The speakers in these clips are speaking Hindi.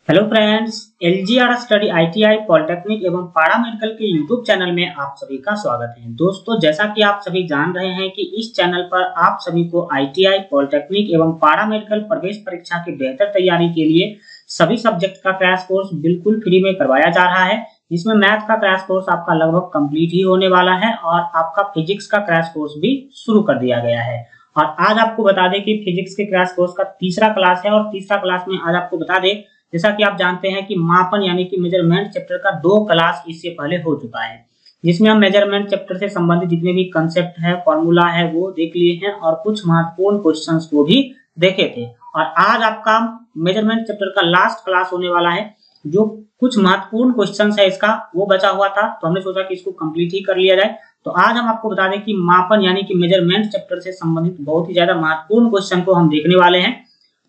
Hello friends, LGR study ITI polytechnic एवं पारा मेडिकल के यूट्यूब चैनल में आप सभी का स्वागत है। दोस्तों, जैसा कि आप सभी जान रहे हैं कि इस चैनल पर आप सभी को आईटीआई पॉलिटेक्निक एवं पारा मेडिकल प्रवेश परीक्षा की बेहतर तैयारी के लिए सभी सब्जेक्ट का क्रैश कोर्स बिल्कुल फ्री में करवाया जा रहा है। जिसमें मैथ का क्रैश कोर्स आपका लगभग कंप्लीट ही होने वाला है और आपका फिजिक्स का क्रैश कोर्स भी शुरू कर दिया गया है। और आज आपको बता दें कि फिजिक्स के क्रैश कोर्स का तीसरा क्लास है और तीसरा क्लास में आज आपको बता दें, जैसा कि आप जानते हैं कि मापन यानी कि मेजरमेंट चैप्टर का 2 क्लास इससे पहले हो चुका है, जिसमें हम मेजरमेंट चैप्टर से संबंधित जितने भी कंसेप्ट है, फॉर्मूला है, वो देख लिए हैं और कुछ महत्वपूर्ण क्वेश्चंस को भी देखे थे। और आज आपका मेजरमेंट चैप्टर का लास्ट क्लास होने वाला है। जो कुछ महत्वपूर्ण क्वेश्चंस है इसका वो बचा हुआ था, तो हमने सोचा कि इसको कंप्लीट ही कर लिया जाए। तो आज हम आपको बता दें कि मापन यानी कि मेजरमेंट चैप्टर से संबंधित बहुत ही ज्यादा महत्वपूर्ण क्वेश्चन को हम देखने वाले हैं।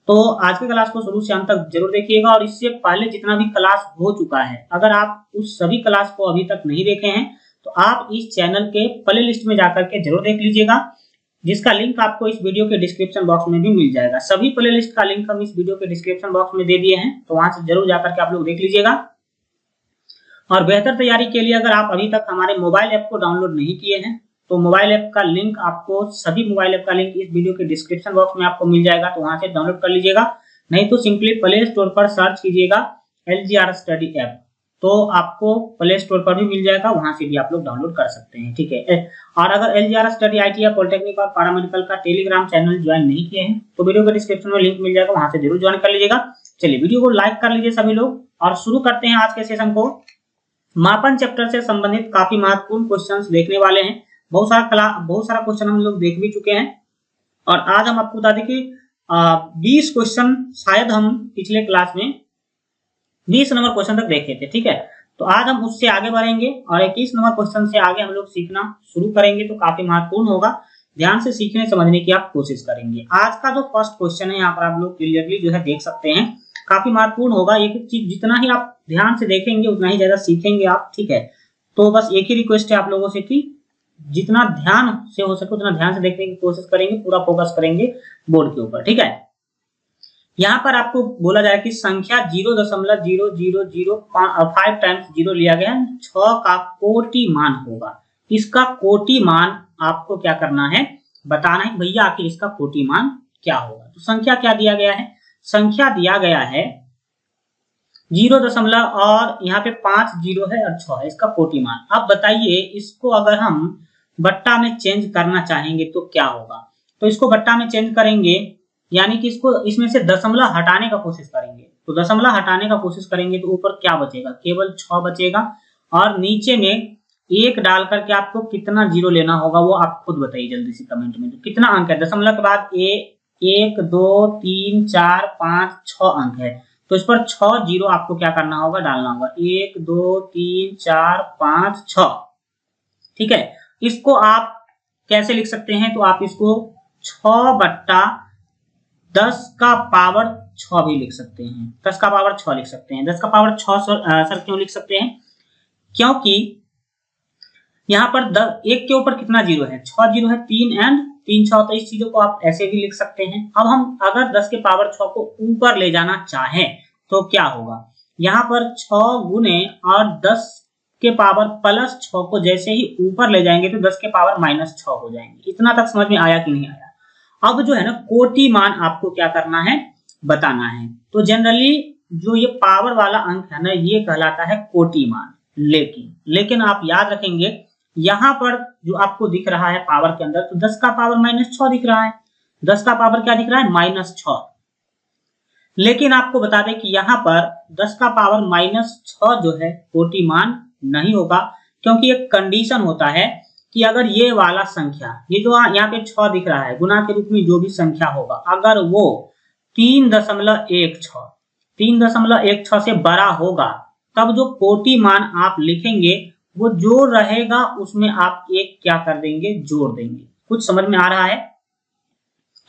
तो आज के क्लास को शुरू से अंत तक जरूर देखिएगा। और इससे पहले जितना भी क्लास हो चुका है, अगर आप उस सभी क्लास को अभी तक नहीं देखे हैं तो आप इस चैनल के प्ले लिस्ट में जाकर के जरूर देख लीजिएगा, जिसका लिंक आपको इस वीडियो के डिस्क्रिप्शन बॉक्स में भी मिल जाएगा। सभी प्ले लिस्ट का लिंक हम इस वीडियो के डिस्क्रिप्शन बॉक्स में दे दिए हैं, तो वहां से जरूर जाकर के आप लोग देख लीजिएगा। और बेहतर तैयारी के लिए अगर आप अभी तक हमारे मोबाइल ऐप को डाउनलोड नहीं किए हैं तो मोबाइल ऐप का लिंक आपको, सभी मोबाइल ऐप का लिंक इस वीडियो के डिस्क्रिप्शन बॉक्स में आपको मिल जाएगा, तो वहां से डाउनलोड कर लीजिएगा। नहीं तो सिंपली प्ले स्टोर पर सर्च कीजिएगा एलजीआर स्टडी ऐप, तो आपको प्ले स्टोर पर भी मिल जाएगा, वहां से भी आप लोग डाउनलोड कर सकते हैं। ठीक है। और अगर एलजीआर स्टडी आईटीआई पॉलिटेक्निक और पारामेडिकल का टेलीग्राम चैनल ज्वाइन नहीं किए हैं तो वीडियो के डिस्क्रिप्शन में लिंक मिल जाएगा, वहां से जरूर ज्वाइन कर लीजिएगा। चलिए वीडियो को लाइक कर लीजिए सभी लोग और शुरू करते हैं आज के सेशन को। मापन चैप्टर से संबंधित काफी महत्वपूर्ण क्वेश्चंस देखने वाले हैं। बहुत सारा क्वेश्चन हम लोग देख भी चुके हैं और आज हम आपको बता दें कि 20 क्वेश्चन शायद हम पिछले क्लास में 20 नंबर क्वेश्चन तक देखे थे। ठीक है, तो आज हम उससे आगे बढ़ेंगे और 21 नंबर क्वेश्चन से आगे हम लोग सीखना शुरू करेंगे, तो काफी महत्वपूर्ण होगा। ध्यान से सीखने समझने की आप कोशिश करेंगे। आज का जो फर्स्ट क्वेश्चन है यहाँ पर आप लोग क्लियरली जो है देख सकते हैं, काफी महत्वपूर्ण होगा। एक चीज जितना ही आप ध्यान से देखेंगे उतना ही ज्यादा सीखेंगे आप। ठीक है, तो बस एक ही रिक्वेस्ट है आप लोगों से कि जितना ध्यान से हो सके उतना ध्यान से देखने की कोशिश करेंगे, पूरा फोकस करेंगे बोर्ड के ऊपर। ठीक है, यहाँ पर आपको बोला जाए कि संख्या 0.0005 टाइम्स 0 लिया गया है, 6 का कोटि मान होगा। इसका कोटि मान आपको क्या करना है, बताना है भैया आखिर इसका कोटि मान क्या होगा। तो संख्या क्या दिया गया है, संख्या दिया गया है 0 और यहाँ पे 5 0 है और 6 है, इसका कोटि मान। अब बताइए इसको अगर हम बट्टा में चेंज करना चाहेंगे तो क्या होगा। तो इसको बट्टा में चेंज करेंगे यानी कि इसको इसमें से दशमलव हटाने का कोशिश करेंगे, तो दशमलव हटाने का कोशिश करेंगे तो ऊपर क्या बचेगा, केवल 6 बचेगा। और नीचे में 1 डाल करके आपको कितना 0 लेना होगा वो आप खुद बताइए जल्दी से कमेंट में। तो कितना अंक है, दशमलव के बाद 1 2 3 4 5 6 अंक है, तो इस पर 6 0 आपको क्या करना होगा, डालना होगा। 1 2 3 4 5 6। ठीक है, इसको आप कैसे लिख सकते हैं, तो आप इसको 6/10 का पावर 6 भी लिख सकते हैं, 10 का पावर 6 लिख सकते हैं। 10 का पावर 6 सर क्यों लिख सकते हैं, क्योंकि यहाँ पर 1 के ऊपर कितना 0 है, 6 0 है, 3 एंड 3 6, तो इस चीजों को आप ऐसे भी लिख सकते हैं। अब हम अगर 10 के पावर 6 को ऊपर ले जाना चाहें तो क्या होगा, यहाँ पर 6 गुने और 10 के पावर प्लस 6 को जैसे ही ऊपर ले जाएंगे तो 10 के पावर -6 हो जाएंगे। इतना तक समझ में आया कि नहीं आया। अब जो है ना कोटि मान आपको क्या करना है, बताना है। तो जनरली जो ये पावर वाला अंक है ना, ये कहलाता है कोटि मान। लेकिन आप याद रखेंगे यहाँ पर जो आपको दिख रहा है पावर के अंदर, तो 10 का पावर -6 दिख रहा है, 10 का पावर क्या दिख रहा है, -6। लेकिन आपको बता दें कि यहाँ पर 10 का पावर -6 जो है कोटि मान नहीं होगा, क्योंकि एक कंडीशन होता है कि अगर ये वाला संख्या, ये जो यहाँ पे 6 दिख रहा है, गुना के रूप में जो भी संख्या होगा, अगर वो 3.16 से बड़ा होगा, तब जो कोटि मान आप लिखेंगे वो जो रहेगा उसमें आप एक क्या कर देंगे, जोड़ देंगे। कुछ समझ में आ रहा है।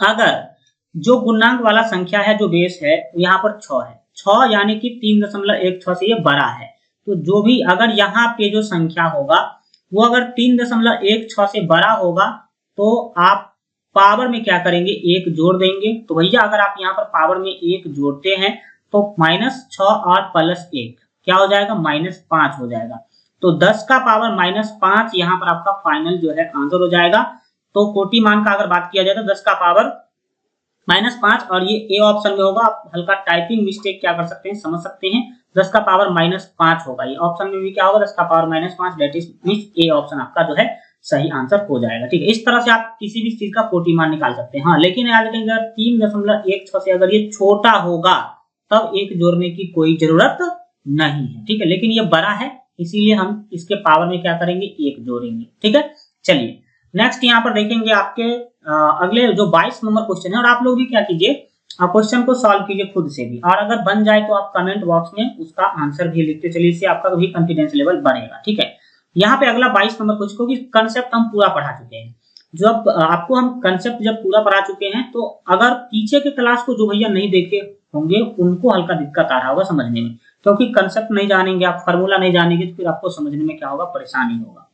अगर जो गुणांक वाला संख्या है, जो बेस है, यहाँ पर 6 है, 6 यानी कि 3.16 से ये बड़ा है, तो जो भी अगर यहाँ पे जो संख्या होगा वो अगर 3.16 से बड़ा होगा तो आप पावर में क्या करेंगे, 1 जोड़ देंगे। तो भैया अगर आप यहाँ पर पावर में 1 जोड़ते हैं तो -6 और +1 क्या हो जाएगा, -5 हो जाएगा। तो 10 का पावर -5 यहाँ पर आपका फाइनल जो है आंसर हो जाएगा। तो कोटि मान का अगर बात किया जाए तो 10 का पावर -5 और ये ए ऑप्शन में होगा। आप हल्का टाइपिंग मिस्टेक क्या कर सकते हैं, समझ सकते हैं। 10 का पावर -5 होगा, ये ऑप्शन में भी क्या होगा, 10 का power -5, that is means A option आपका जो है सही आंसर हो जाएगा। ठीक है, इस तरह से आप किसी भी चीज का कोटि मान निकाल सकते हैं। हाँ, लेकिन याद रखेंगे 3.16 से अगर ये छोटा होगा तब एक जोड़ने की कोई जरूरत नहीं है। ठीक है, लेकिन ये बड़ा है इसीलिए हम इसके पावर में क्या करेंगे, 1 जोड़ेंगे। ठीक है, चलिए नेक्स्ट यहाँ पर देखेंगे आपके अगले जो 22 नंबर क्वेश्चन है। और आप लोग भी क्या कीजिए, क्वेश्चन को सॉल्व कीजिए खुद से भी, और अगर बन जाए तो आप कमेंट बॉक्स में उसका आंसर भी लिखते चलिए, इससे आपका भी कॉन्फिडेंस लेवल बढ़ेगा। ठीक है, यहाँ पे अगला 22 नंबर क्वेश्चन को कंसेप्ट हम पूरा पढ़ा चुके हैं। जो अब आपको हम कंसेप्ट जब पूरा पढ़ा चुके हैं तो अगर पीछे के क्लास को जो भैया नहीं देखे होंगे उनको हल्का दिक्कत आ रहा होगा समझने में, क्योंकि कंसेप्ट नहीं जानेंगे आप, फार्मूला नहीं जानेंगे तो फिर आपको समझने में क्या होगा, परेशानी होगा।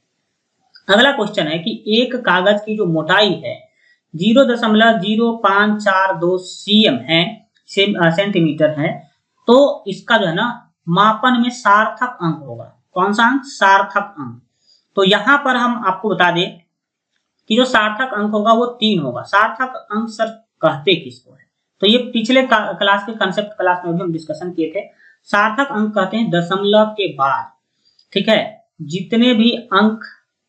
अगला क्वेश्चन है कि एक कागज की जो मोटाई है 0.0542 cm है, सेंटीमीटर है, तो इसका जो है ना मापन में सार्थक अंक होगा। कौन सा अंक, सार्थक अंक। तो यहां पर हम आपको बता दें कि जो सार्थक अंक होगा वो 3 होगा। सार्थक अंक सर कहते किसको है, तो ये पिछले क्लास के कंसेप्ट क्लास में भी हम डिस्कशन किए थे। सार्थक अंक कहते हैं दशमलव के बाद, ठीक है, जितने भी अंक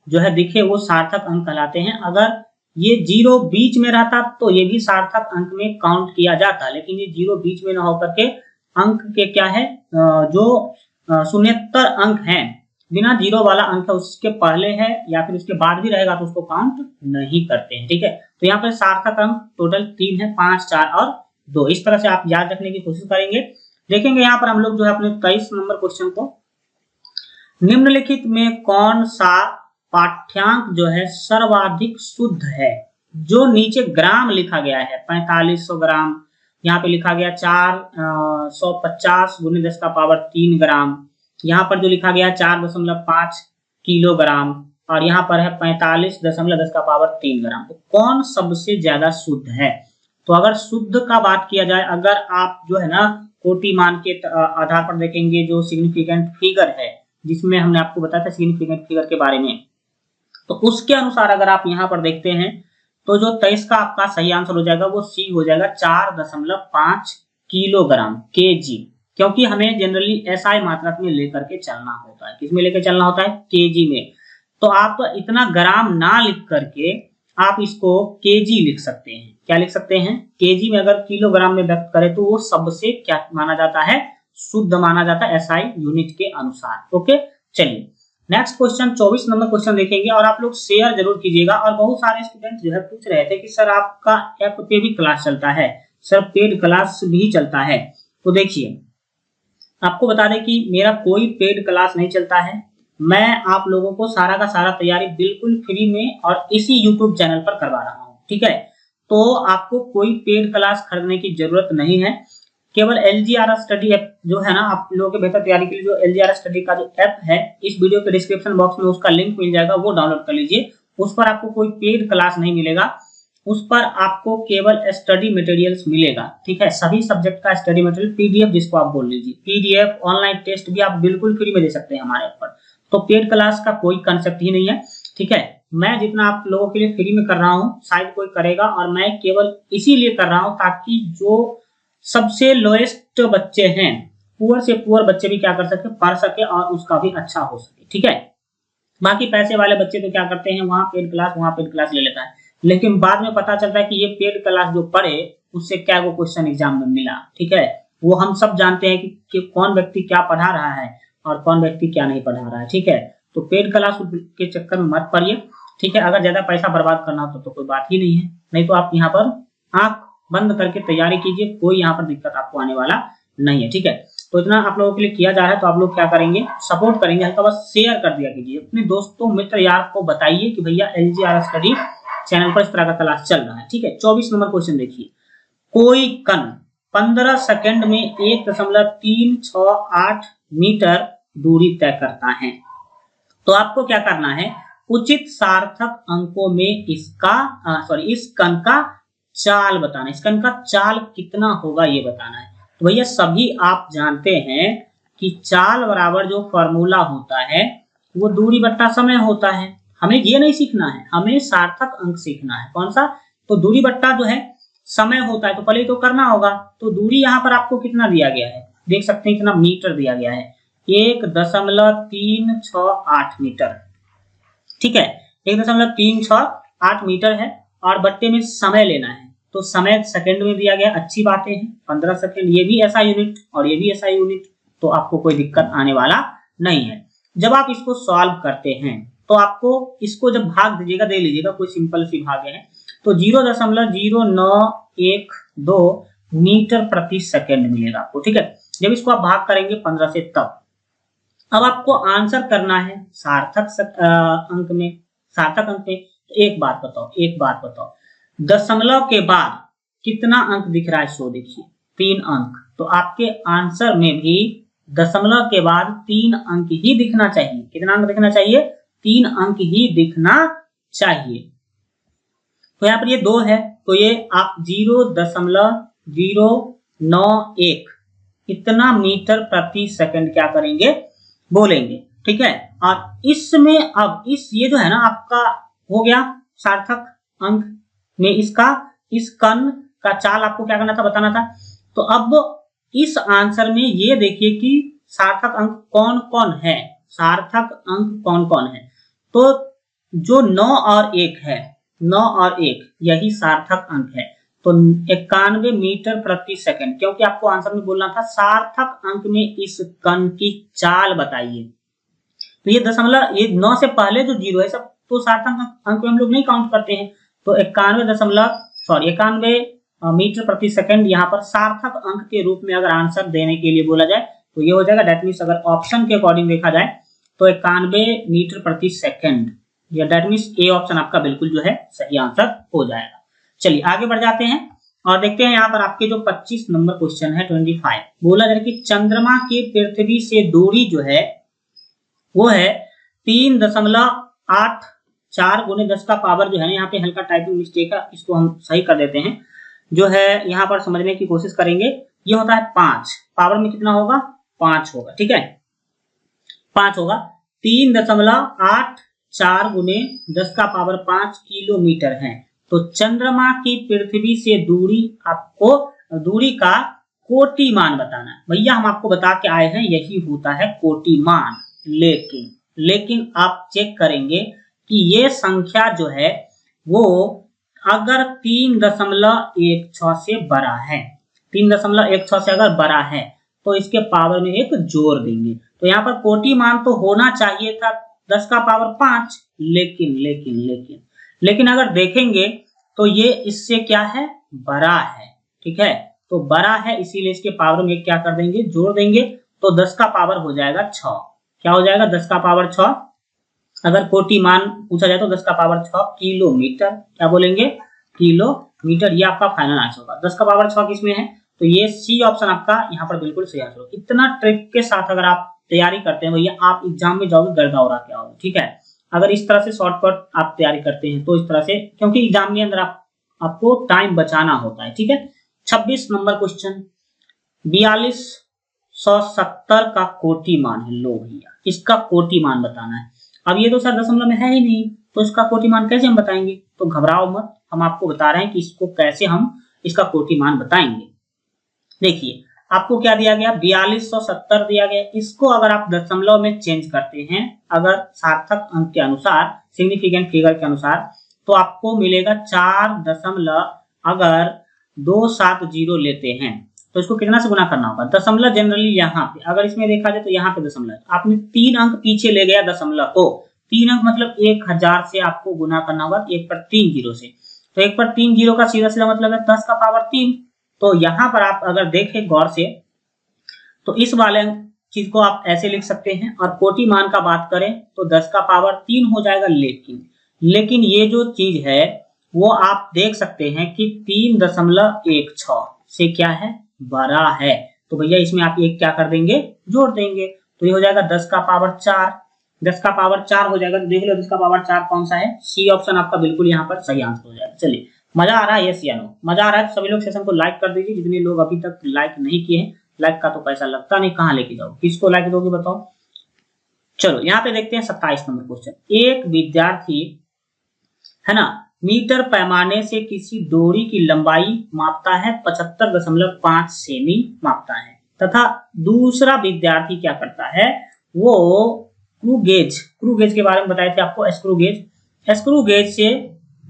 जो है दिखे वो सार्थक अंक कहलाते हैं। अगर ये 0 बीच में रहता तो ये भी सार्थक अंक में काउंट किया जाता, लेकिन ये 0 बीच में न होकर के अंक के क्या है, जो शून्येतर अंक है, बिना 0 वाला अंक है उसके पहले है या फिर उसके बाद भी रहेगा तो उसको काउंट नहीं करते हैं। ठीक है, तो यहाँ पर सार्थक अंक टोटल 3 है, 5, 4 और 2। इस तरह से आप याद रखने की कोशिश करेंगे। देखेंगे यहाँ पर हम लोग जो है अपने 23 नंबर क्वेश्चन को, निम्नलिखित में कौन सा पाठ्यांक जो है सर्वाधिक शुद्ध है। जो नीचे ग्राम लिखा गया है 4500 ग्राम, यहाँ पे लिखा गया 450 गुने 10 का पावर 3 ग्राम, यहाँ पर जो लिखा गया 4.5 किलोग्राम, और यहाँ पर है 45.10 का पावर 3 ग्राम। तो कौन सबसे ज्यादा शुद्ध है। तो अगर शुद्ध का बात किया जाए, अगर आप जो है ना कोटि मान के आधार पर देखेंगे जो सिग्निफिकेंट फिगर है, जिसमें हमने आपको बताया था सिग्निफिकेंट फिगर के बारे में, तो उसके अनुसार अगर आप यहाँ पर देखते हैं तो जो 23 का आपका सही आंसर हो जाएगा वो सी हो जाएगा, 4.5 किलोग्राम केजी, क्योंकि हमें जनरली एसआई मात्रक में लेकर के चलना होता है। किसमें लेकर चलना होता है, केजी में। तो आप इतना ग्राम ना लिख करके आप इसको केजी लिख सकते हैं। क्या लिख सकते हैं, केजी में। अगर किलोग्राम में व्यक्त करें तो वो सबसे क्या माना जाता है, शुद्ध माना जाता है एसआई यूनिट के अनुसार। ओके, चलिए नेक्स्ट क्वेश्चन 24 नंबर क्वेश्चन देखेंगे, और आप लोग शेयर जरूर कीजिएगा। और बहुत सारे स्टूडेंट जो है पूछ रहे थे कि सर आपका ऐप पे भी क्लास चलता है, सर पेड क्लास भी चलता है। तो देखिए आपको बता दें कि मेरा कोई पेड क्लास नहीं चलता है। मैं आप लोगों को सारा का सारा तैयारी बिल्कुल फ्री में और इसी यूट्यूब चैनल पर करवा रहा हूँ। ठीक है, तो आपको कोई पेड क्लास खरीदने की जरूरत नहीं है। केवल LGRS स्टडी ऐप जो है ना, आप लोगों के बेहतर तैयारी के लिए जो LGRS स्टडी का जो ऐप है, इस वीडियो के डिस्क्रिप्शन बॉक्स में उसका लिंक मिल जाएगा, वो डाउनलोड कर लीजिए। उस पर आपको कोई पेड क्लास नहीं मिलेगा, उस पर आपको केवल स्टडी मटेरियल्स मिलेगा। ठीक है, सभी सब्जेक्ट का स्टडी मटेरियल, PDF जिसको आप बोल लीजिए, PDF ऑनलाइन टेस्ट भी आप बिल्कुल फ्री में दे सकते हैं हमारे ऊपर। तो पेड क्लास का कोई कंसेप्ट ही नहीं है। ठीक है, मैं जितना आप लोगों के लिए फ्री में कर रहा हूँ शायद कोई करेगा, और मैं केवल इसीलिए कर रहा हूँ ताकि जो सबसे लोएस्ट बच्चे हैं, पुअर से पुअर बच्चे भी क्या कर सके, पढ़ सके और उसका भी अच्छा हो सके। ठीक है, बाकी पैसे वाले बच्चे तो क्या करते हैं, वहां पेड क्लास ले लेता है, लेकिन बाद में पता चलता है कि ये पेड क्लास जो पढ़े उससे क्या वो क्वेश्चन एग्जाम में मिला। ठीक है, वो हम सब जानते हैं कि कौन व्यक्ति क्या पढ़ा रहा है और कौन व्यक्ति क्या नहीं पढ़ा रहा है। ठीक है, तो पेड क्लास के चक्कर में मत पड़िए। ठीक है, अगर ज्यादा पैसा बर्बाद करना हो तो कोई बात ही नहीं है, नहीं तो आप यहाँ पर आंख बंद करके तैयारी कीजिए, कोई यहाँ पर दिक्कत आपको आने वाला नहीं है। ठीक है, तो इतना आप लोगों के लिए किया जा रहा है, तो आप लोग क्या करेंगे, सपोर्ट करेंगे, हल्का बस शेयर कर दिया कीजिए अपने दोस्तों मित्र यार को, बताइए कि भैया LGRS स्टडी चैनल पर इस तरह का क्लास चल रहा है। ठीक है, 24 नंबर क्वेश्चन देखिए, कोई कण 15 सेकंड में 1.368 मीटर दूरी तय करता है, तो आपको क्या करना है, उचित सार्थक अंकों में इस कण का चाल बताना है। इस कण का चाल कितना होगा ये बताना है। तो भैया सभी आप जानते हैं कि चाल बराबर जो फॉर्मूला होता है वो दूरी बट्टा समय होता है। हमें ये नहीं सीखना है, हमें सार्थक अंक सीखना है। कौन सा? तो दूरी बट्टा जो है समय होता है, तो पहले तो करना होगा। तो दूरी यहाँ पर आपको कितना दिया गया है, देख सकते हैं कितना मीटर दिया गया है, 1.368 मीटर। ठीक है, 1.368 मीटर है और बट्टे में समय लेना है, तो समय सेकंड में दिया गया। अच्छी बातें हैं, 15 सेकंड, ये भी ऐसा यूनिट और ये भी ऐसा यूनिट, तो आपको कोई दिक्कत आने वाला नहीं है। जब आप इसको सॉल्व करते हैं तो आपको इसको जब भाग दीजिएगा, दे लीजिएगा, कोई सिंपल सी भागे है, तो 0.0912 मीटर प्रति सेकंड मिलेगा आपको। ठीक है, जब इसको आप भाग करेंगे 15 से, तब अब आपको आंसर करना है सार्थक अंक में। सार्थक अंक में एक बात बताओ, दशमलव के बाद कितना अंक दिख रहा है? सो देखिए 3 अंक, तो आपके आंसर में भी दशमलव के बाद 3 अंक ही दिखना चाहिए। कितना अंक दिखना चाहिए? 3 अंक ही दिखना चाहिए। तो यहाँ पर ये 2 है, तो ये आप 0.091 इतना मीटर प्रति सेकंड क्या करेंगे? बोलेंगे। ठीक है, और इसमें अब ये जो है ना आपका हो गया सार्थक अंक में, इस कण का चाल आपको क्या करना था, बताना था। तो अब इस आंसर में ये देखिए कि सार्थक अंक कौन कौन है। सार्थक अंक कौन कौन है? तो जो 9 और 1 है, 9 और 1 यही सार्थक अंक है। तो 91 मीटर प्रति सेकंड, क्योंकि आपको आंसर में बोलना था सार्थक अंक में इस कण की चाल बताइए। तो ये दशमलव, ये 9 से पहले जो 0 है सब तो सार्थक अंक में हम लोग नहीं काउंट करते हैं। तो 91 मीटर प्रति सेकंड यहाँ पर सार्थक अंक के रूप में अगर आंसर देने के लिए बोला जाए तो ये हो जाएगा। दैट मीन्स अगर ऑप्शन के अकॉर्डिंग देखा जाए तो 91 मीटर प्रति सेकंड, या दैट मीन्स ए ऑप्शन आपका बिल्कुल जो है सही आंसर हो जाएगा। चलिए आगे बढ़ जाते हैं और देखते हैं यहाँ पर आपके जो 25 नंबर क्वेश्चन है 25, बोला जाए कि चंद्रमा की पृथ्वी से दूरी जो है वो है 3.84 गुने 10 का पावर जो है ना, यहाँ पे हल्का टाइपिंग मिस्टेक है, इसको हम सही कर देते हैं। जो है यहाँ पर समझने की कोशिश करेंगे, ये होता है 5, पावर में कितना होगा? 5 होगा। ठीक है, 5 होगा। 3.84 गुने 10 का पावर 5 किलोमीटर है। तो चंद्रमा की पृथ्वी से दूरी, आपको दूरी का कोटि मान बताना है। भैया हम आपको बता के आए हैं यही होता है कोटि मान, लेकिन आप चेक करेंगे कि ये संख्या जो है वो अगर 3.16 से बड़ा है, 3.16 से अगर बड़ा है तो इसके पावर में एक जोड़ देंगे। तो यहाँ पर कोटि मान तो होना चाहिए था 10 का पावर 5, लेकिन अगर देखेंगे तो ये इससे क्या है? बड़ा है। ठीक है, तो बड़ा है, इसीलिए इसके पावर में क्या कर देंगे? जोड़ देंगे। तो 10 का पावर हो जाएगा 6। क्या हो जाएगा? 10 का पावर 6। अगर कोटि मान पूछा जाए तो 10 का पावर 6 किलोमीटर, क्या बोलेंगे? किलोमीटर। ये आपका फाइनल आंसर होगा। 10 का पावर 6 किसमें है? तो ये सी ऑप्शन आपका यहाँ पर बिल्कुल सही आंसर होगा। इतना ट्रिक के साथ अगर आप तैयारी करते हैं भैया, आप एग्जाम में जाओगे गर्दा उड़ा के आओगे। ठीक है, अगर इस तरह से शॉर्टकट आप तैयारी करते हैं तो इस तरह से, क्योंकि एग्जाम में अंदर आपको टाइम बचाना होता है। ठीक है, 26 नंबर क्वेश्चन, 4270 का कोटि मान है। लो भैया, इसका कोटि मान बताना है। अब ये तो सर दशमलव में है ही नहीं, तो इसका कोटि मान कैसे हम बताएंगे? तो घबराओ मत, हम आपको बता रहे हैं कि इसको कैसे हम इसका कोटि मान बताएंगे। देखिए आपको क्या दिया गया? 4270 दिया गया। इसको अगर आप दशमलव में चेंज करते हैं, अगर सार्थक अंक के अनुसार, सिग्निफिकेंट फिगर के अनुसार, तो आपको मिलेगा 4.270 लेते हैं। तो इसको कितना से गुना करना होगा? दशमलव जनरली यहाँ पे, अगर इसमें देखा जाए तो यहाँ पे दशमलव, आपने 3 अंक पीछे ले गया दशमलव को, 3 अंक मतलब 1000 से आपको गुना करना होगा 1 पर 3 जीरो से। तो 1 पर 3 जीरो का सीधा सीधा मतलब है 10 का पावर 3। तो यहाँ पर आप अगर देखें गौर से तो इस वाले चीज को आप ऐसे लिख सकते हैं, और कोटि मान का बात करें तो 10 का पावर 3 हो जाएगा। लेकिन ये जो चीज है वो आप देख सकते हैं कि 3.16 से क्या है? बड़ा है। तो भैया इसमें आप एक क्या कर देंगे? जोड़ देंगे। तो ये हो जाएगा 10 का पावर 4, 10 का पावर 4 हो जाएगा। तो देख लो 10 का पावर 4 कौन सा है? सी ऑप्शन आपका बिल्कुल यहाँ पर सही आंसर हो जाएगा। चलिए मजा आ रहा है, यस या नो? मजा आ रहा है तो सभी लोग सेशन को लाइक कर दीजिए। जितने लोग अभी तक लाइक नहीं किए हैं, लाइक का तो पैसा लगता नहीं, कहाँ लेके जाओ, किसको लाइक दोगे बताओ। चलो यहाँ पे देखते हैं 27 नंबर क्वेश्चन। एक विद्यार्थी है ना मीटर पैमाने से किसी डोरी की लंबाई मापता है 75.5 सेमी मापता है, तथा दूसरा विद्यार्थी क्या करता है, वो क्रू गेज के बारे में बताए थे आपको। स्क्रू गेज से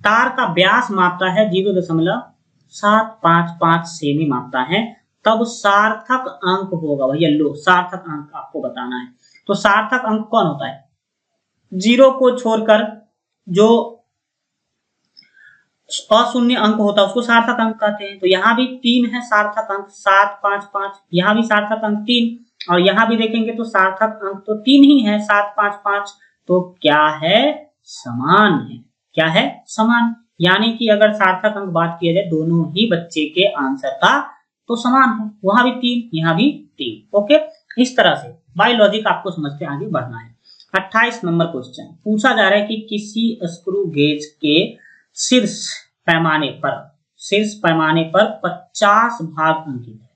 तार का व्यास मापता है 0.755 सेमी मापता है, तब सार्थक अंक होगा। भैया लो, सार्थक अंक आपको बताना है। तो सार्थक अंक कौन होता है? 0 को छोड़कर जो अशून्य अंक होता है उसको सार्थक अंक कहते हैं। तो यहाँ भी 3 है सार्थक अंक 755, यहाँ भी सार्थक अंक 3, और यहाँ भी देखेंगे तो सार्थक अंक तो 3 ही है 755। तो क्या है? समान है। क्या है? समान। यानी कि अगर सार्थक अंक बात किया जाए दोनों ही बच्चे के आंसर का, तो समान है। वहां भी 3, यहाँ भी 3। ओके, इस तरह से बाय लॉजिक आपको समझते आगे बढ़ना है। 28 नंबर क्वेश्चन पूछा जा रहा है कि किसी स्क्रू गेज के शीर्ष पैमाने पर 50 भाग अंकित है।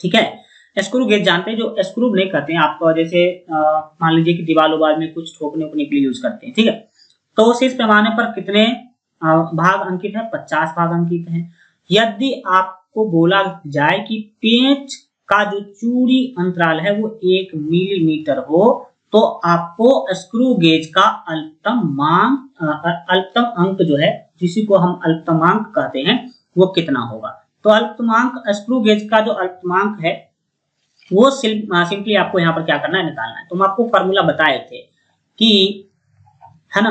ठीक है, स्क्रू गेज जानते हैं, जो स्क्रू नहीं कहते हैं आपको, जैसे मान लीजिए कि दीवार उबार में कुछ ठोकने के लिए यूज करते हैं। ठीक है, तो शीर्ष पैमाने पर कितने भाग अंकित है? 50 भाग अंकित है। यदि आपको बोला जाए कि पेंच का जो चूड़ी अंतराल है वो 1 मिलीमीटर हो, तो आपको स्क्रू गेज का अल्पतम अंक जो है, जिसी को हम अल्पतमांक कहते हैं, वो कितना होगा? तो अल्पतमांक, स्क्रू गेज का जो अल्पतमांक है वो सिंपली आपको यहाँ पर क्या करना है? निकालना है। तो हम आपको फॉर्मूला बताए थे कि है ना,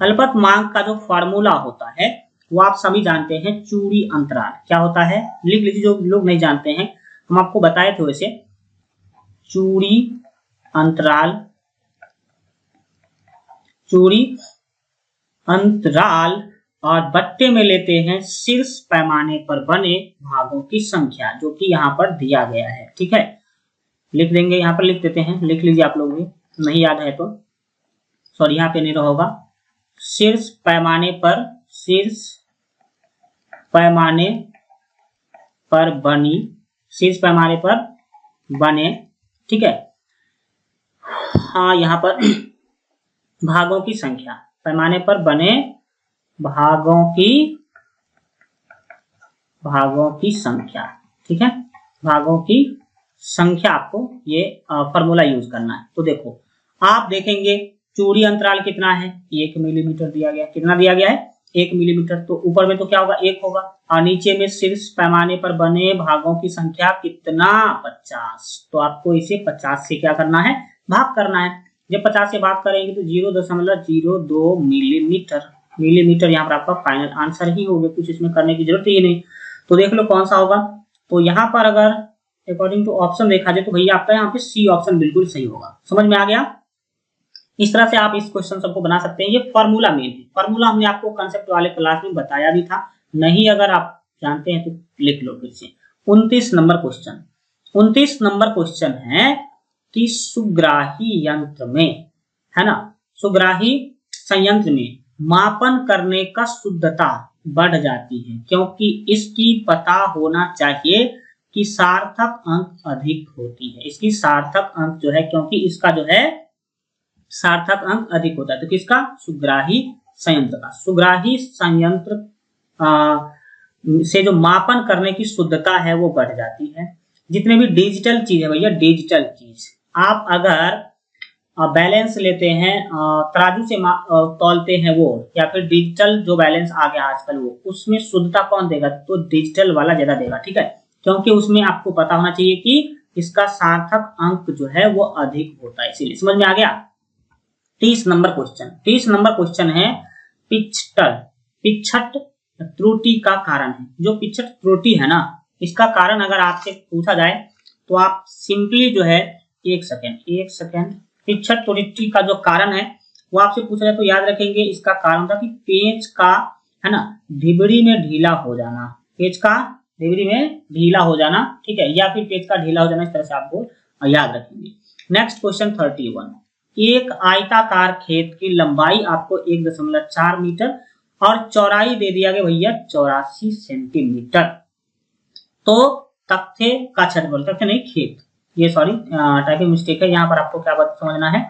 अल्पतमांक का जो फॉर्मूला होता है वो आप सभी जानते हैं, चूड़ी अंतराल। क्या होता है? लिख लीजिए, जो लोग नहीं जानते हैं, हम आपको बताए थे वैसे। चूड़ी अंतराल और बट्टे में लेते हैं शीर्ष पैमाने पर बने भागों की संख्या, जो कि यहाँ पर दिया गया है। ठीक है, लिख देंगे, यहाँ पर लिख देते हैं, लिख लीजिए आप लोग भी, नहीं याद है तो सॉरी, यहाँ पे नहीं रहेगा। शीर्ष पैमाने पर बने, ठीक है, हाँ, यहाँ पर भागों की संख्या, पैमाने पर बने भागों की संख्या। ठीक है, भागों की संख्या आपको ये फॉर्मूला यूज करना है। तो देखो, आप देखेंगे चूड़ी अंतराल कितना है? 1 मिलीमीटर दिया गया। कितना दिया गया है? 1 मिलीमीटर। तो ऊपर में तो क्या होगा? 1 होगा, और नीचे में शीर्ष पैमाने पर बने भागों की संख्या कितना? 50। तो आपको इसे 50 से क्या करना है? भाग करना है। जब 50 से भाग करेंगे तो 0.02 मिलीमीटर यहाँ पर आपका फाइनल आंसर ही होगा। कुछ इसमें करने की जरूरत ही नहीं। तो देख लो कौन सा होगा। तो यहाँ पर अगर अकॉर्डिंग टू ऑप्शन देखा जाए तो भैया आपका यहाँ पे सी ऑप्शन बिल्कुल सही होगा। समझ में आ गया? इस तरह से आप इस क्वेश्चन सबको बना सकते हैं। ये फॉर्मूला मेन है। फॉर्मूला हमने आपको कंसेप्ट वाले क्लास में बताया भी था, नहीं अगर आप जानते हैं तो लिख लो फिर से। 29 नंबर क्वेश्चन है कि सुग्राही यंत्र में, है ना, सुग्राही संयंत्र में मापन करने का शुद्धता बढ़ जाती है, क्योंकि इसकी पता होना चाहिए कि सार्थक अंक अधिक होती है। इसकी सार्थक अंक जो है, क्योंकि इसका जो है सार्थक अंक अधिक होता है। तो किसका? सुग्राही संयंत्र का। सुग्राही संयंत्र से जो मापन करने की शुद्धता है वो बढ़ जाती है। जितने भी डिजिटल चीज है भैया, डिजिटल चीज, आप अगर बैलेंस लेते हैं, तराजू से तौलते हैं वो, या फिर डिजिटल जो बैलेंस आ गया आजकल वो, उसमें शुद्धता कौन देगा? तो डिजिटल वाला ज्यादा देगा। ठीक है, क्योंकि उसमें आपको पता होना चाहिए कि इसका सार्थक अंक जो है वो अधिक होता है, इसीलिए। समझ में आ गया? 30 नंबर क्वेश्चन है पिछट त्रुटि का कारण है। जो पिछट त्रुटि है ना, इसका कारण अगर आपसे पूछा जाए तो आप सिंपली जो है एक सेकेंड पिछट त्रुटि का जो कारण है वो आपसे पूछा जाए तो याद रखेंगे, इसका कारण था कि पेच का, है ना, ढिबरी में ढीला हो जाना। पेच का ढिबरी में ढीला हो जाना, ठीक है, या फिर पेच का ढीला हो जाना, इस तरह से आपको याद रखेंगे। Next question 31। एक आयताकार खेत की लंबाई आपको 1.4 मीटर और चौड़ाई दे दिया गया भैया 84 सेंटीमीटर। तो तख्ते का क्षेत्रफल, तख्ते नहीं खेत, ये सॉरी टाइपिंग मिस्टेक है, यहाँ पर आपको क्या बात समझना है।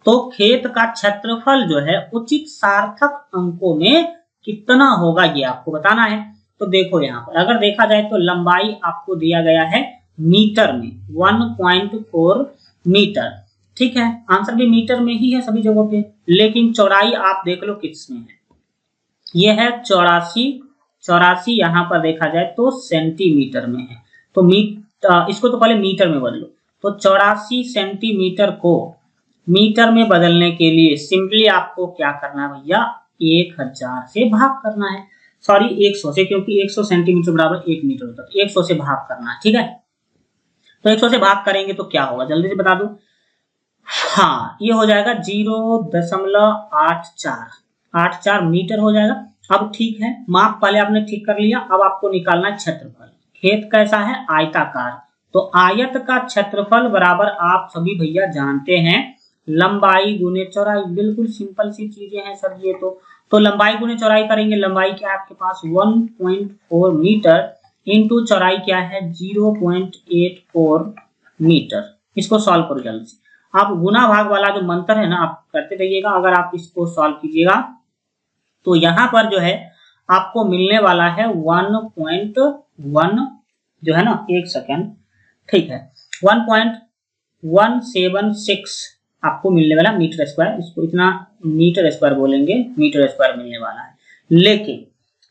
तो खेत का क्षेत्रफल जो है उचित सार्थक अंकों में कितना होगा ये आपको बताना है। तो देखो यहाँ पर अगर देखा जाए तो लंबाई आपको दिया गया है मीटर में 1.4 मीटर, ठीक है, आंसर भी मीटर में ही है सभी जगहों पे, लेकिन चौड़ाई आप देख लो किसमें है, ये है 84, यहाँ पर देखा जाए तो सेंटीमीटर में है। तो इसको तो पहले मीटर में बदलो, तो 84 सेंटीमीटर को मीटर में बदलने के लिए सिंपली आपको क्या करना है भैया, 1000 से भाग करना है, सॉरी 100 से, क्योंकि 100 सेंटीमीटर बराबर 1 मीटर होता है, 100 से भाग करना है, ठीक है। तो 100 से भाग करेंगे तो क्या होगा जल्दी से बता दो। हाँ, ये हो जाएगा 0.84 मीटर हो जाएगा। अब ठीक है, माप पहले आपने ठीक कर लिया, अब आपको निकालना है क्षेत्रफल। खेत कैसा है, आयताकार, तो आयत का क्षेत्रफल बराबर आप सभी भैया जानते हैं लंबाई गुने चौड़ाई, बिल्कुल सिंपल सी चीजें हैं सर ये तो लंबाई गुने चौड़ाई करेंगे, लंबाई क्या है आपके पास 1.4 मीटर इंटू चौड़ाई क्या है 0.84 मीटर। इसको सॉल्व करो जल्दी से। आप गुना भाग वाला जो मंत्र है ना आप करते रहिएगा, अगर आप इसको सॉल्व कीजिएगा तो यहाँ पर जो है आपको मिलने वाला है 1.1 जो है ना, एक सेकेंड, ठीक है, 1.176 आपको मिलने वाला मीटर स्क्वायर, इसको इतना मीटर स्क्वायर बोलेंगे, मीटर स्क्वायर मिलने वाला है।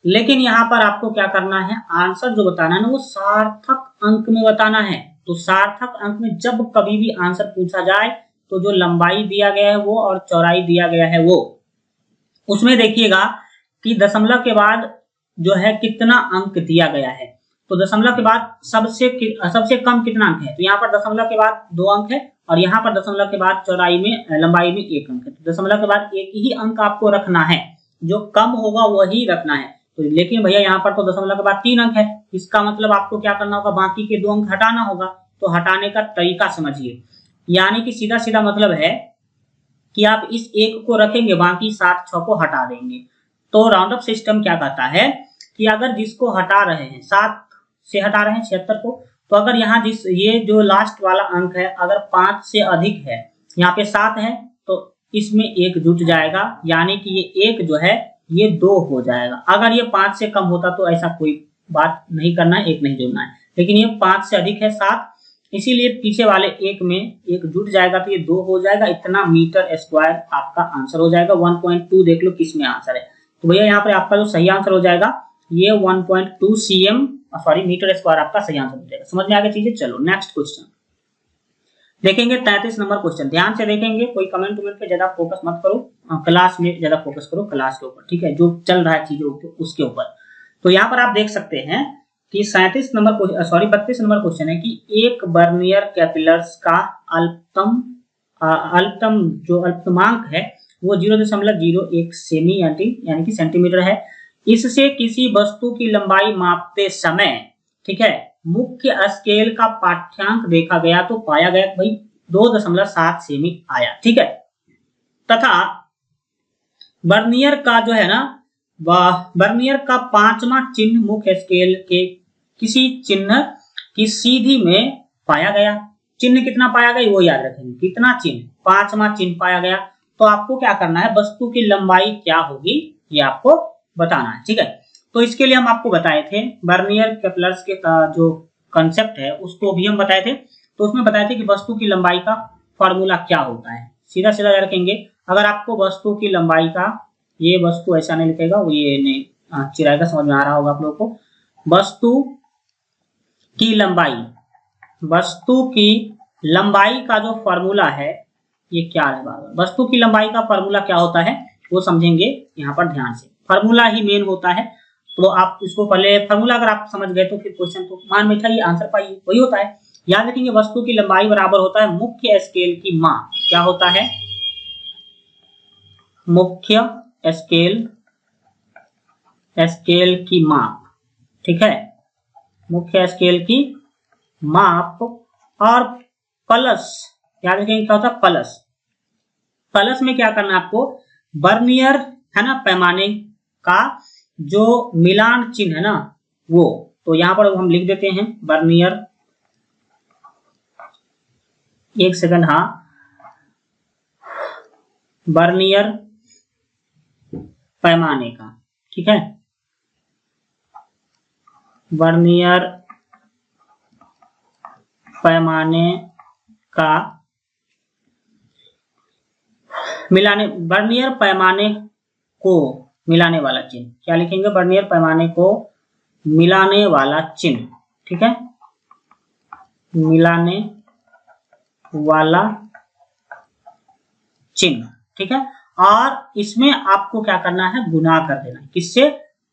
लेकिन यहाँ पर आपको क्या करना है, आंसर जो बताना है ना वो सार्थक अंक में बताना है। तो सार्थक अंक में जब कभी भी आंसर पूछा जाए तो जो लंबाई दिया गया है वो और चौड़ाई दिया गया है वो, उसमें देखिएगा कि दशमलव के बाद जो है कितना अंक दिया गया है। तो दशमलव के बाद सबसे कम कितना अंक है, तो यहाँ पर दशमलव के बाद 2 अंक है और यहाँ पर दशमलव के बाद चौड़ाई में लंबाई में 1 अंक है। तो दशमलव के बाद एक ही अंक आपको रखना है, जो कम होगा वही रखना है। तो लेकिन भैया यहाँ पर तो दशमलव के बाद 3 अंक है, इसका मतलब आपको क्या करना होगा, बाकी के 2 अंक हटाना होगा। तो हटाने का तरीका समझिए, यानी कि सीधा सीधा मतलब है कि आप इस एक को रखेंगे, बाकी 7 6 को हटा देंगे। तो राउंड अप सिस्टम क्या कहता है कि अगर जिसको हटा रहे हैं 7 से हटा रहे हैं 76 को, तो अगर यहाँ ये जो लास्ट वाला अंक है अगर 5 से अधिक है, यहाँ पे 7 है तो इसमें 1 जुट जाएगा, यानी कि ये 1 जो है ये 2 हो जाएगा। अगर ये 5 से कम होता तो ऐसा कोई बात नहीं करना है, 1 नहीं जोड़ना है, लेकिन ये 5 से अधिक है 7, इसीलिए पीछे वाले 1 में 1 जुट जाएगा तो ये 2 हो जाएगा। इतना मीटर स्क्वायर आपका आंसर हो जाएगा। 1.2 देख लो किस में आंसर है, तो भैया यहाँ पर आपका जो सही आंसर हो जाएगा ये 1.2 cm सॉरी मीटर स्क्वायर आपका सही आंसर हो जाएगा। समझ में आ गई चीजें। चलो नेक्स्ट क्वेश्चन देखेंगे, 33 नंबर क्वेश्चन, ध्यान से देखेंगे, कोई कमेंट वमेंट पे ज्यादा फोकस मत करो, क्लास में ज्यादा फोकस करो, क्लास के ऊपर, ठीक है, जो चल रहा है चीजों उसके ऊपर। तो यहाँ पर आप देख सकते हैं कि 32 नंबर क्वेश्चन है कि एक वर्नियर कैपिलर्स का अल्पतम जो अल्पतमांक है वो 0.01 सेमी यानी कि सेंटीमीटर है। इससे किसी वस्तु की लंबाई मापते समय, ठीक है, मुख्य स्केल का पाठ्यांक देखा गया तो पाया गया भाई 2.7 सेमी आया, ठीक है, तथा वर्नियर का जो है ना वर्नियर का 5वां चिन्ह मुख्य स्केल के किसी चिन्ह की सीधी में पाया गया। चिन्ह कितना पाया गया वो याद रखेंगे, कितना चिन्ह, 5वां चिन्ह पाया गया। तो आपको क्या करना है, वस्तु की लंबाई क्या होगी ये आपको बताना है, ठीक है। तो इसके लिए हम आपको बताए थे वर्नियर कैपिलर्स के जो कंसेप्ट है उसको भी हम बताए थे। तो उसमें बताए थे कि वस्तु की लंबाई का फॉर्मूला क्या होता है, सीधा सीधा रखेंगे। अगर आपको वस्तु की लंबाई का, ये वस्तु ऐसा नहीं लिखेगा, वो ये नहीं चिराएगा, समझ में आ रहा होगा आप लोगों को। वस्तु की लंबाई का जो फॉर्मूला है ये क्या है, वस्तु की लंबाई का फॉर्मूला क्या होता है वो समझेंगे यहाँ पर ध्यान से। फॉर्मूला ही मेन होता है, तो आप इसको पहले फॉर्मूला अगर आप समझ गए तो फिर क्वेश्चन तो मान बैठाइए, आंसर पाइए, वही होता है। याद रखेंगे वस्तु की लंबाई बराबर होता है मुख्य स्केल की माप, क्या होता है, मुख्य स्केल की माप, ठीक है, मुख्य स्केल की माप और प्लस, याद रखेंगे क्या होता है, प्लस प्लस में क्या करना है आपको, वर्नियर है ना पैमाने का जो मिलान चिन्ह है ना वो, तो यहां पर हम लिख देते हैं वर्नियर, एक सेकंड, हाँ, वर्नियर पैमाने का, ठीक है, वर्नियर पैमाने का मिलाने, वर्नियर पैमाने को मिलाने वाला चिन्ह, क्या लिखेंगे, वर्नियर पैमाने को मिलाने वाला चिन्ह, ठीक है, मिलाने वाला चिन्ह, ठीक है। और इसमें आपको क्या करना है, गुना कर देना, किससे,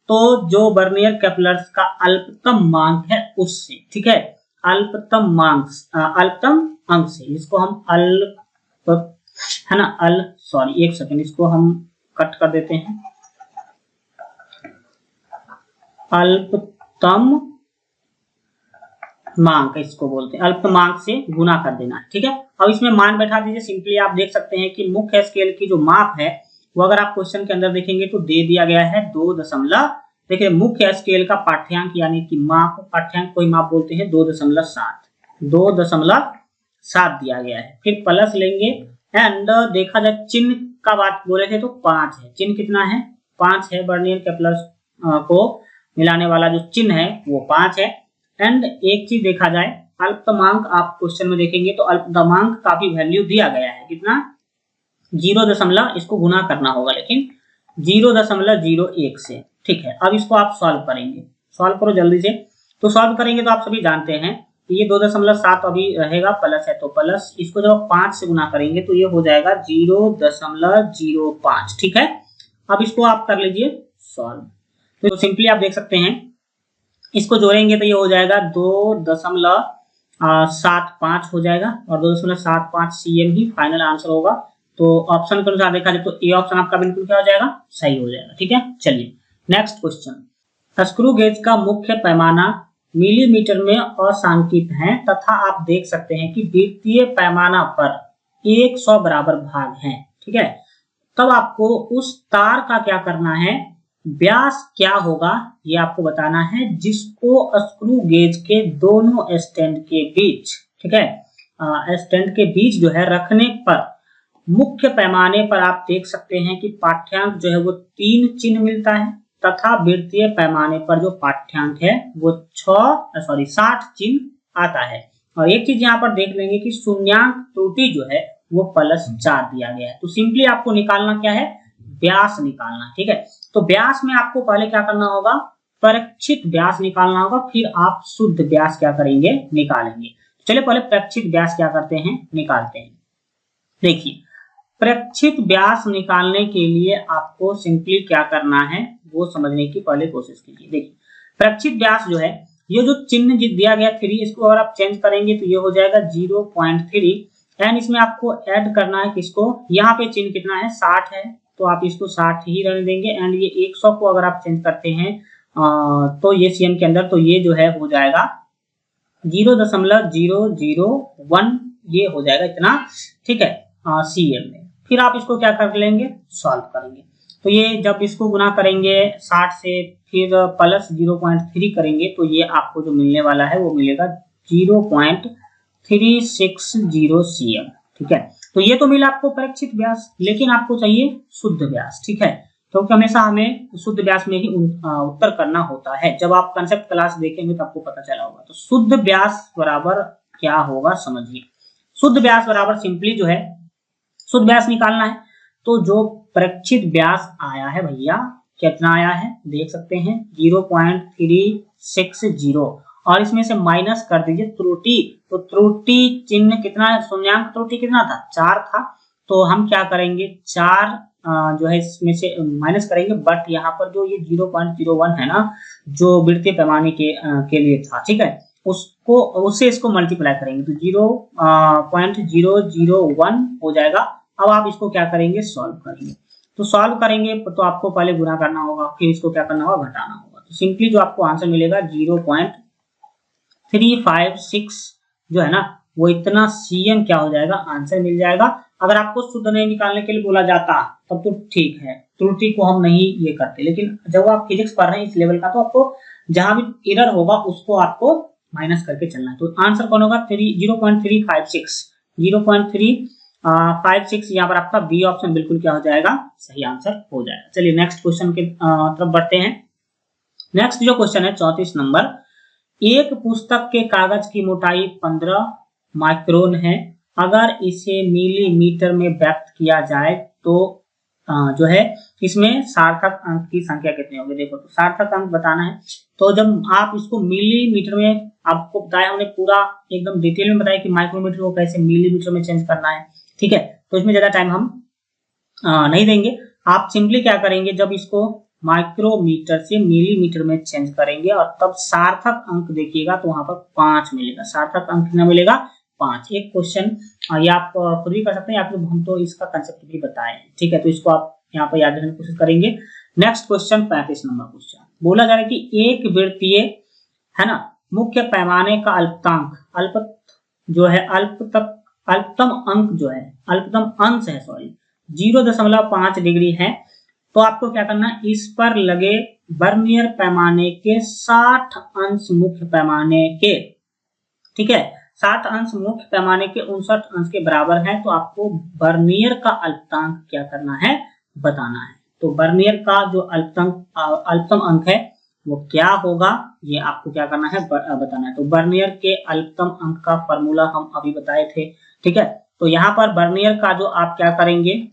तो जो वर्नियर कैपिलर्स का अल्पतम मांग है उससे, ठीक है, अल्पतम मांग, अल्पतम अंक से, इसको हम अल्प है ना, सॉरी एक सेकंड, इसको हम कट कर देते हैं, अल्पतम मांग इसको बोलते हैं, अल्पमांक से गुना कर देना, ठीक है। अब इसमें मान बैठा दीजिए, सिंपली आप देख सकते हैं कि मुख्य स्केल की जो माप है वो अगर आप क्वेश्चन के अंदर देखेंगे तो दे दिया गया है 2, देखिए मुख्य स्केल का पाठ्यांक यानी कि माप, पाठ्यांक कोई माप बोलते हैं 2.7 दिया गया है। फिर प्लस लेंगे एंड देखा जाए चिन्ह का बात बोले थे तो 5 है, चिन्ह कितना है, 5 है, वर्नियर कैपिलर्स को मिलाने वाला जो चिन्ह है वो 5 है। एंड एक चीज देखा जाए, अल्पतमांक आप क्वेश्चन में देखेंगे तो अल्पतमांक का भी वैल्यू दिया गया है, कितना, 0, इसको गुना करना होगा लेकिन 0.01 से, ठीक है। अब इसको आप सॉल्व करेंगे, सॉल्व करो जल्दी से, तो सॉल्व करेंगे तो आप सभी जानते हैं कि ये 2.7 अभी रहेगा, प्लस है तो प्लस, इसको जब 5 से गुना करेंगे तो ये हो जाएगा 0.05, ठीक है। अब इसको आप कर लीजिए सॉल्व, तो सिंपली आप देख सकते हैं, इसको जोड़ेंगे तो ये हो जाएगा 2.75 हो जाएगा और 2.75 cm ही फाइनल आंसर होगा। तो ऑप्शन के अनुसार देखा जाए तो ए ऑप्शन आपका बिल्कुल क्या हो जाएगा, सही हो जाएगा, ठीक है। चलिए नेक्स्ट क्वेश्चन, स्क्रू गेज का मुख्य पैमाना मिलीमीटर में असांकित है तथा आप देख सकते हैं कि वृत्तीय पैमाना पर 100 बराबर भाग हैं, ठीक है। तब आपको उस तार का क्या करना है, व्यास क्या होगा ये आपको बताना है, जिसको स्क्रू गेज के दोनों स्टैंड के बीच, ठीक है, स्टैंड के बीच जो है रखने पर मुख्य पैमाने पर आप देख सकते हैं कि पाठ्यांक जो है वो 3 चिन्ह मिलता है तथा वृत्तीय पैमाने पर जो पाठ्यांक है वो 60 चिन्ह आता है। और एक चीज यहाँ पर देख लेंगे कि शून्यांक त्रुटि जो है वो +4 दिया गया है। तो सिंपली आपको निकालना क्या है, व्यास निकालना, ठीक है। तो व्यास में आपको पहले क्या करना होगा, प्रेक्षित व्यास निकालना होगा, फिर आप शुद्ध व्यास क्या करेंगे, निकालेंगे। चलिए पहले प्रेक्षित व्यास क्या करते हैं, निकालते हैं। देखिए प्रेक्षित व्यास निकालने के लिए आपको सिंपली क्या करना है वो समझने की पहले कोशिश कीजिए। देखिए प्रेक्षित व्यास जो है, ये जो चिन्ह दिया गया 3, इसको अगर आप चेंज करेंगे तो ये हो जाएगा 0.3 एंड इसमें आपको ऐड करना है किसको, यहाँ पे चिन्ह कितना है 60 है तो आप इसको 60 ही रहने देंगे एंड ये 100 को अगर आप चेंज करते हैं तो ये सीएम के अंदर, तो ये जो है हो जाएगा 0.001, ये हो जाएगा इतना, ठीक है, सीएम में। फिर आप इसको क्या कर लेंगे, सॉल्व करेंगे। तो ये जब इसको गुना करेंगे 60 से फिर प्लस 0.3 करेंगे तो ये आपको जो मिलने वाला है वो मिलेगा 0.360 सीएम, ठीक है। तो ये तो मिला आपको प्रेक्षित व्यास, लेकिन आपको चाहिए शुद्ध व्यास, ठीक है, क्योंकि हमेशा हमें शुद्ध व्यास में ही उत्तर करना होता है। जब आप कंसेप्ट क्लास देखेंगे तो आपको पता चला होगा। तो शुद्ध व्यास बराबर क्या होगा समझिए, शुद्ध व्यास बराबर सिंपली जो है शुद्ध व्यास निकालना है, तो जो प्रेक्षित व्यास आया है भैया, कितना आया है देख सकते हैं 0.360 और इसमें से माइनस कर दीजिए त्रुटि, तो त्रुटि चिन्ह कितना है, शून्यांक त्रुटि कितना था 4 था, तो हम क्या करेंगे 4 जो है इसमें से माइनस करेंगे, बट यहाँ पर जो ये 0.01 है ना जो वृत्तीय पैमाने के लिए था, ठीक है, उससे इसको मल्टीप्लाई करेंगे तो 0.001 हो जाएगा। अब आप इसको क्या करेंगे, सॉल्व करेंगे। तो सॉल्व करेंगे तो आपको पहले गुना करना होगा, फिर इसको क्या करना होगा, घटाना होगा। तो सिंपली जो आपको आंसर मिलेगा 0.356 जो है ना वो इतना सीएम क्या हो जाएगा, आंसर मिल जाएगा। अगर आपको शुद्ध नहीं निकालने के लिए बोला जाता तब तो ठीक है, त्रुटि को हम नहीं ये करते, लेकिन जब आप फिजिक्स पढ़ रहे हैं इस लेवल का तो आपको जहां भी एरर होगा उसको आपको माइनस करके चलना है। तो आंसर कौन होगा? 0.356 0.356 यहाँ पर आपका बी ऑप्शन बिल्कुल क्या हो जाएगा? सही आंसर हो जाएगा। चलिए नेक्स्ट क्वेश्चन के तरफ बढ़ते हैं। नेक्स्ट जो क्वेश्चन है 34 नंबर, एक पुस्तक के कागज की मोटाई 15 माइक्रोन है, अगर इसे मिलीमीटर में व्यक्त किया जाए तो जो है इसमें सार्थक अंक की संख्या कितनी होगी? देखो तो सार्थक अंक बताना है, तो जब आप इसको मिलीमीटर में, आपको बताया हमने पूरा एकदम डिटेल में बताया कि माइक्रोमीटर को कैसे मिलीमीटर में चेंज करना है, ठीक है। तो इसमें ज्यादा टाइम हम नहीं देंगे। आप सिंपली क्या करेंगे, जब इसको माइक्रोमीटर से मिलीमीटर में चेंज करेंगे और तब सार्थक अंक देखिएगा तो वहां पर 5 मिलेगा। सार्थक अंक कितना मिलेगा? 5। एक क्वेश्चन ये आप खुद भी कर सकते हैं या फिर हम तो इसका कंसेप्ट भी बताए हैं, ठीक है। तो इसको आप यहाँ पर याद रखने की कोशिश करेंगे। नेक्स्ट क्वेश्चन 35 नंबर क्वेश्चन, बोला जा रहा है कि एक वृत्तीय है ना मुख्य पैमाने का अल्पतम अंक जो है, अल्पतम अंश है सॉरी 0.5 डिग्री है। तो आपको क्या करना है, इस पर लगे वर्नियर पैमाने के 60 अंश मुख्य पैमाने के, ठीक है, 60 अंश मुख्य पैमाने के 59 अंश के बराबर है। तो आपको वर्नियर का अल्पतमांक क्या करना है? बताना है। तो वर्नियर का जो अल्पतम अंक है वो क्या होगा, ये आपको क्या करना है? बताना है। तो वर्नियर के अल्पतम अंक का फॉर्मूला हम अभी बताए थे, ठीक है। तो यहाँ पर वर्नियर का जो आप क्या करेंगे,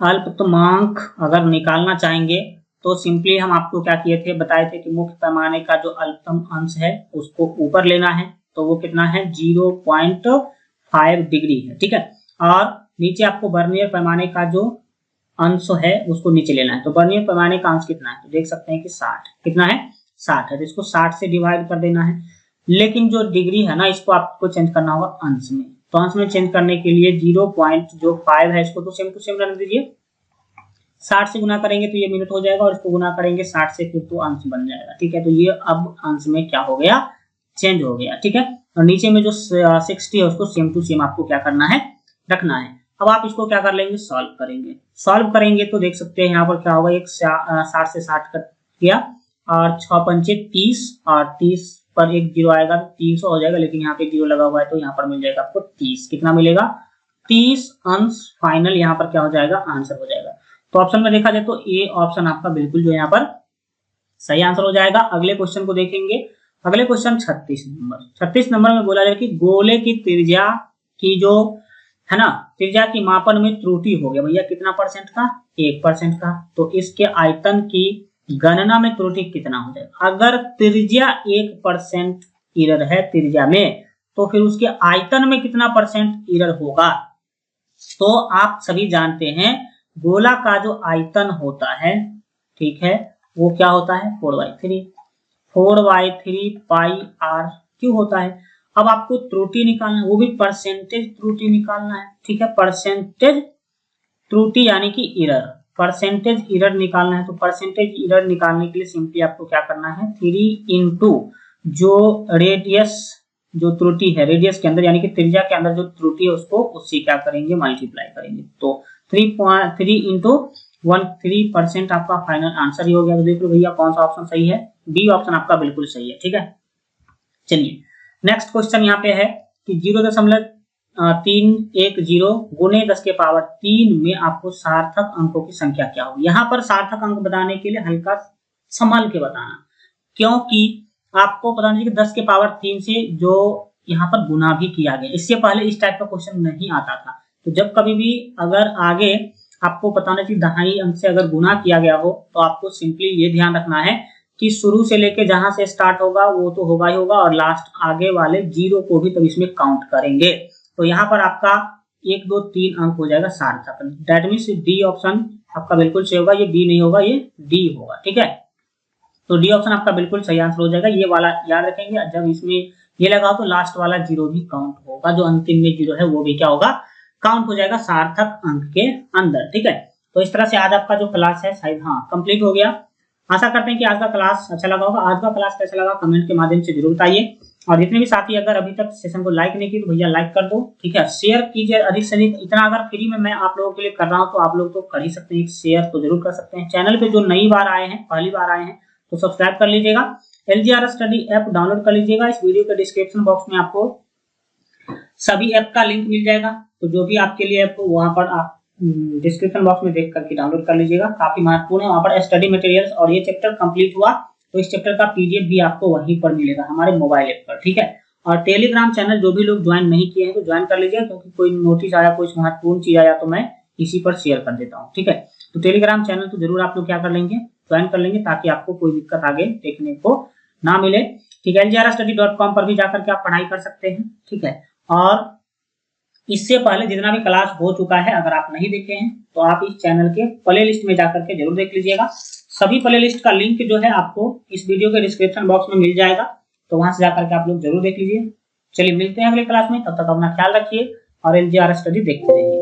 अल्पतमांक अगर निकालना चाहेंगे तो सिंपली हम आपको क्या किए थे, बताए थे कि मुख्य पैमाने का जो अल्पतम अंश है उसको ऊपर लेना है, तो वो कितना है? 0.5 डिग्री है, ठीक है। और नीचे आपको वर्नियर पैमाने का जो अंश है उसको नीचे लेना है। तो वर्नियर पैमाने का अंश कितना है? तो देख सकते हैं कि 60। कितना है? 60 है। तो इसको 60 से डिवाइड कर देना है। लेकिन जो डिग्री है ना, इसको आपको चेंज करना होगा अंश में। तो अंश में चेंज करने के लिए 0.5 है, इसको तो सेम टू सेम रहने दीजिए। 60 से गुना करेंगे तो ये मिनट हो जाएगा, और इसको गुना करेंगे 60 से फिर तो अंश बन जाएगा, ठीक है। तो ये अब अंश में क्या हो गया? चेंज हो गया, ठीक है। और नीचे में जो 60 है उसको सेम टू सेम आपको क्या करना है? रखना है। अब आप इसको क्या कर लेंगे? सॉल्व करेंगे। सॉल्व करेंगे तो देख सकते हैं यहाँ पर क्या होगा, एक 60 से 60 कट किया और 6 पंचे 30 और 30 पर एक जीरो आएगा तो 300 हो जाएगा, लेकिन यहाँ पे जीरो लगा हुआ है तो यहाँ पर मिल जाएगा आपको 30। कितना मिलेगा? 30 अंश फाइनल यहाँ पर क्या हो जाएगा? आंसर हो जाएगा। तो ऑप्शन में देखा जाए तो ए ऑप्शन आपका बिल्कुल जो यहाँ पर सही आंसर हो जाएगा। अगले क्वेश्चन को देखेंगे। अगले क्वेश्चन 36 नंबर में बोला जाए कि गोले की त्रिज्या की जो है ना, त्रिज्या की मापन में त्रुटि हो गया भैया, कितना परसेंट का? 1% का। तो इसके आयतन की गणना में त्रुटि कितना हो जाएगा? अगर त्रिज्या 1% एरर है त्रिज्या में, तो फिर उसके आयतन में कितना परसेंट एरर होगा? तो आप सभी जानते हैं गोला का जो आयतन होता है, ठीक है, वो क्या होता है? 4/3 पाई आर क्यों होता है। अब आपको त्रुटि निकालना है, वो भी परसेंटेज त्रुटि निकालना है, ठीक है। परसेंटेज त्रुटि यानी कि एरर, परसेंटेज एरर निकालना है। तो परसेंटेज एरर निकालने के लिए सिंपली आपको क्या करना है? 3 इंटू जो रेडियस, जो त्रुटि है रेडियस के अंदर यानी कि त्रिज्या के अंदर जो त्रुटि है उसको उससे क्या करेंगे? मल्टीप्लाई करेंगे। तो 3 इंटू 3% आपका फाइनल आंसर ही हो गया। तो देख लो भैया कौन सा ऑप्शन सही है? बी ऑप्शन आपका बिल्कुल सही है, ठीक है। चलिए नेक्स्ट क्वेश्चन यहाँ पे है कि 0.310 गुने 10 के पावर 3 में आपको सार्थक अंकों की संख्या क्या होगी। यहाँ पर सार्थक अंक बताने के लिए हल्का संभल के बताना, क्योंकि आपको पता नहीं कि 10 के पावर 3 से जो यहाँ पर गुना भी किया गया, इससे पहले इस टाइप का क्वेश्चन नहीं आता था। तो जब कभी भी अगर आगे आपको पता नहीं कि दहाई अंक से अगर गुना किया गया हो, तो आपको सिंपली ये ध्यान रखना है कि शुरू से लेके जहां से स्टार्ट होगा वो तो होगा ही होगा, और लास्ट आगे वाले जीरो को भी तब इसमें काउंट करेंगे। तो यहाँ पर आपका 1 2 3 अंक हो जाएगा सार्थक। दैट मीन्स डी ऑप्शन आपका बिल्कुल सही होगा, ये बी नहीं होगा, ये डी होगा, ठीक है। तो डी ऑप्शन आपका बिल्कुल सही आंसर हो जाएगा। ये वाला याद रखेंगे, जब इसमें ये लगा तो लास्ट वाला जीरो भी काउंट होगा, जो अंतिम में जीरो है वो भी क्या होगा? काउंट हो जाएगा सार्थक अंक के अंदर, ठीक है। तो इस तरह से आज आपका जो क्लास है शायद कंप्लीट हो गया। आशा करते हैं कि आज का क्लास अच्छा लगा होगा। आज का क्लास कैसा लगा कमेंट के माध्यम से जरूर बताइए। और जितने भी साथी अगर अभी तक सेशन को लाइक नहीं की तो भैया लाइक कर दो, ठीक है, शेयर कीजिए अधिक से अधिक। इतना अगर फ्री में मैं आप लोगों के लिए कर रहा हूं तो आप लोग तो कर ही सकते हैं, शेयर तो जरूर कर सकते हैं। चैनल पे जो नई बार आए हैं, पहली बार आए हैं, तो सब्सक्राइब कर लीजिएगा। LGR स्टडी ऐप डाउनलोड कर लीजिएगा। इस वीडियो के डिस्क्रिप्शन बॉक्स में आपको सभी ऐप का लिंक मिल जाएगा, तो जो भी आपके लिए ऐप वहां पर आप डिस्क्रिप्शन बॉक्स में देख करके डाउनलोड कर लीजिएगा। काफी महत्वपूर्ण है, वहां पर स्टडी मटेरियल्स और ये चैप्टर कंप्लीट हुआ तो इस चैप्टर का PDF भी आपको वहीं पर मिलेगा हमारे मोबाइल ऐप पर, ठीक है। और टेलीग्राम चैनल जो भी लोग ज्वाइन नहीं किए हैं तो ज्वाइन कर लीजिए, क्योंकि कोई नोटिस आया, कोई महत्वपूर्ण चीज आया तो मैं इसी पर शेयर कर देता हूँ, ठीक है। तो टेलीग्राम चैनल तो जरूर आप लोग क्या कर लेंगे, ज्वाइन कर लेंगे, ताकि आपको कोई दिक्कत आगे देखने को ना मिले, ठीक है। LGRstudy.com पर भी जाकर के आप पढ़ाई कर सकते हैं, ठीक है। और इससे पहले जितना भी क्लास हो चुका है अगर आप नहीं देखे हैं तो आप इस चैनल के प्ले लिस्ट में जाकर के जरूर देख लीजिएगा। सभी प्ले लिस्ट का लिंक जो है आपको इस वीडियो के डिस्क्रिप्शन बॉक्स में मिल जाएगा, तो वहां से जाकर के आप लोग जरूर देख लीजिए। चलिए मिलते हैं अगले क्लास में, तब तक अपना ख्याल रखिए और LGR स्टडी देखते रहिए।